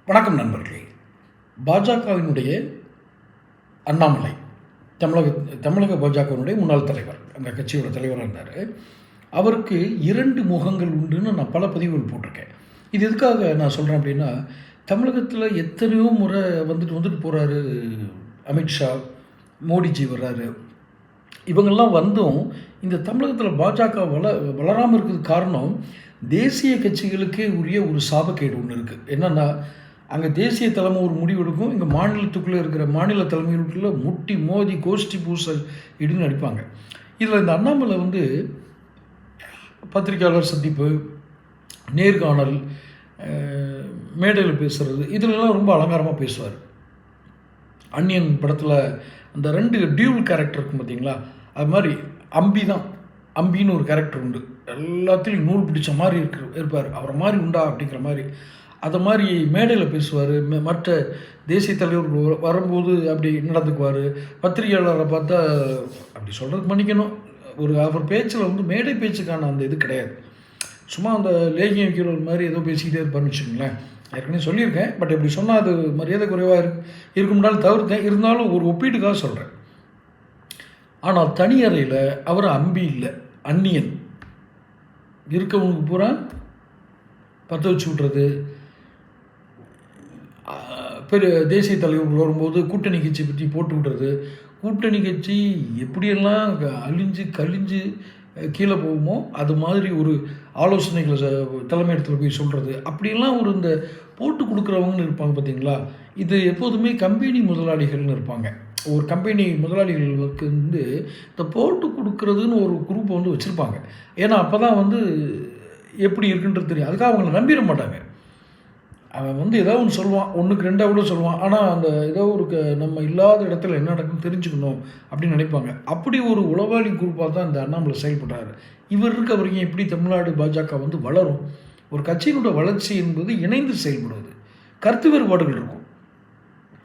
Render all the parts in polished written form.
வணக்கம் நண்பர்களே. பாஜகவினுடைய அண்ணாமலை தமிழக பாஜகவினுடைய முன்னாள் தலைவர், அந்த கட்சியோட தலைவராக இருந்தார். அவருக்கு 2 முகங்கள் உண்டுன்னு நான் பல பதிவுகள் போட்டிருக்கேன். இது எதுக்காக நான் சொல்கிறேன் அப்படின்னா, தமிழகத்தில் எத்தனையோ முறை வந்துட்டு போகிறாரு அமித்ஷா, மோடிஜி வர்றாரு. இவங்கெல்லாம் வந்தும் இந்த தமிழகத்தில் பாஜக வளராமல் இருக்கிறதுக்கு காரணம் தேசிய கட்சிகளுக்கே உரிய ஒரு சாபக்கேடு ஒன்று இருக்குது. என்னென்னா, அங்கே தேசிய தலைமை ஒரு முடிவு எடுக்கும், இங்கே மாநிலத்துக்குள்ளே இருக்கிற மாநில தலைமைகளுக்குள்ளே முட்டி மோதி கோஷ்டி பூசல் இடுன்னு அடிப்பாங்க. இதில் இந்த அண்ணாமலை பத்திரிகையாளர் சந்திப்பு, நேர்காணல், மேடையில் பேசுகிறது, இதிலெல்லாம் ரொம்ப அலங்காரமாக பேசுவார். அன்னியன் படத்தில் அந்த 2 டியூல் கேரக்டர் இருக்கும் பார்த்தீங்களா, அது மாதிரி அம்பின்னு ஒரு கேரக்டர் உண்டு. எல்லாத்துலேயும் நூல் பிடிச்ச மாதிரி இருப்பார். அவரை மாதிரி உண்டா அப்படிங்கிற மாதிரி. அதை மாதிரி மேடையில் பேசுவார். மற்ற தேசிய தலைவர்கள் வரும்போது அப்படி நடந்துக்குவார். பத்திரிகையாளரை பார்த்தா அப்படி சொல்கிறதுக்கு மன்னிக்கணும், அவர் பேச்சில் மேடை பேச்சுக்கான அந்த இது கிடையாது. சும்மா அந்த லேகியம் வைக்கிறவர் மாதிரி ஏதோ பேசிக்கிட்டே இருப்பார்னு வச்சுக்கோங்களேன். ஏற்கனவே சொல்லியிருக்கேன், பட் இப்படி சொன்னால் அது மரியாதை குறைவாக இருக்கும்னாலும் தவிர்த்தேன். இருந்தாலும் ஒரு ஒப்பீட்டுக்காக சொல்கிறேன். ஆனால் தனி அறையில் அவர் அம்பி இல்லை, அந்நியன் இருக்கவனுக்கு பூரா பற்ற வச்சு விட்றது. பெரிய தேசிய தலைவர்கள் வரும்போது கூட்டணி கட்சி பற்றி போட்டு விடுறது. கூட்டணி கட்சி எப்படியெல்லாம் கழிஞ்சு கீழே போகுமோ அது மாதிரி ஒரு ஆலோசனைகளை தலைமை இடத்துல போய் சொல்கிறது. அப்படியெல்லாம் இந்த போட்டு கொடுக்குறவங்கன்னு இருப்பாங்க பார்த்தீங்களா. இது எப்போதுமே கம்பெனி முதலாளிகள்னு இருப்பாங்க. ஒரு கம்பெனி முதலாளிகளுக்கு இந்த போட்டு கொடுக்குறதுன்னு ஒரு குரூப்பை வச்சுருப்பாங்க. ஏன்னா அப்போ தான் எப்படி இருக்குன்றது தெரியும். அதுக்காக அவங்கள நம்பிட மாட்டாங்க. அவன் ஏதோ ஒன்று சொல்லுவான், 1க்கு 2 கூட சொல்லுவான். ஆனால் அந்த ஏதோ நம்ம இல்லாத இடத்துல என்ன நடக்குன்னு தெரிஞ்சுக்கணும் அப்படின்னு நினைப்பாங்க. அப்படி ஒரு உளவாளி குரூப்பாக தான் இந்த அண்ணாமலை செயல்படுறாரு. இவர் இருக்க வரைக்கும் எப்படி தமிழ்நாடு பாஜக வளரும்? ஒரு கட்சியினோட வளர்ச்சி என்பது இணைந்து செயல்படுவது. கருத்து வேறுபாடுகள் இருக்கும்.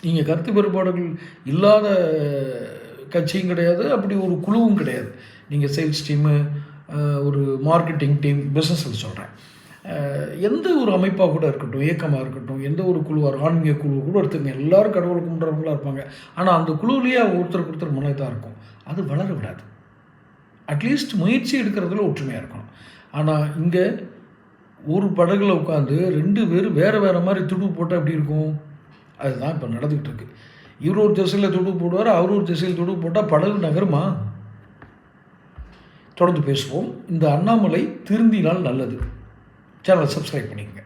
நீங்கள் கருத்து வேறுபாடுகள் இல்லாத கட்சியும் கிடையாது, அப்படி ஒரு குழுவும் கிடையாது. நீங்கள் சேல்ஸ் டீமு, ஒரு மார்க்கெட்டிங் டீம், பிஸ்னஸில் சொல்கிறேன், எந்த ஒரு அமைப்பாக கூட இருக்கட்டும், இயக்கமாக இருக்கட்டும், எந்த ஒரு குழுவாக, ஆன்மீக குழு கூட எடுத்துங்க, எல்லோரும் கடவுளை கும்பிட்றவங்களாக இருப்பாங்க. ஆனால் அந்த குழுவிலேயே ஒருத்தருக்கு ஒருத்தர் மனை தான் இருக்கும். அது வளர விடாது. அட்லீஸ்ட் முயற்சி எடுக்கிறதுல ஒற்றுமையாக இருக்கணும். ஆனால் இங்கே ஒரு படகுல உட்காந்து 2 பேர் வேறு மாதிரி துடுப்பு போட்டால் எப்படி இருக்கும்? அதுதான் இப்போ நடந்துக்கிட்டு இருக்கு. இவர் ஒரு திசையில் துடுப்பு போடுவார், அவர் ஒரு திசையில் துடுப்பு போட்டால் படகு நகருமா? தொடர்ந்து பேசுவோம். இந்த அண்ணாமலை திருந்தினால் நல்லது. சேனலை சப்ஸ்கிரைப் பண்ணிக்கங்க.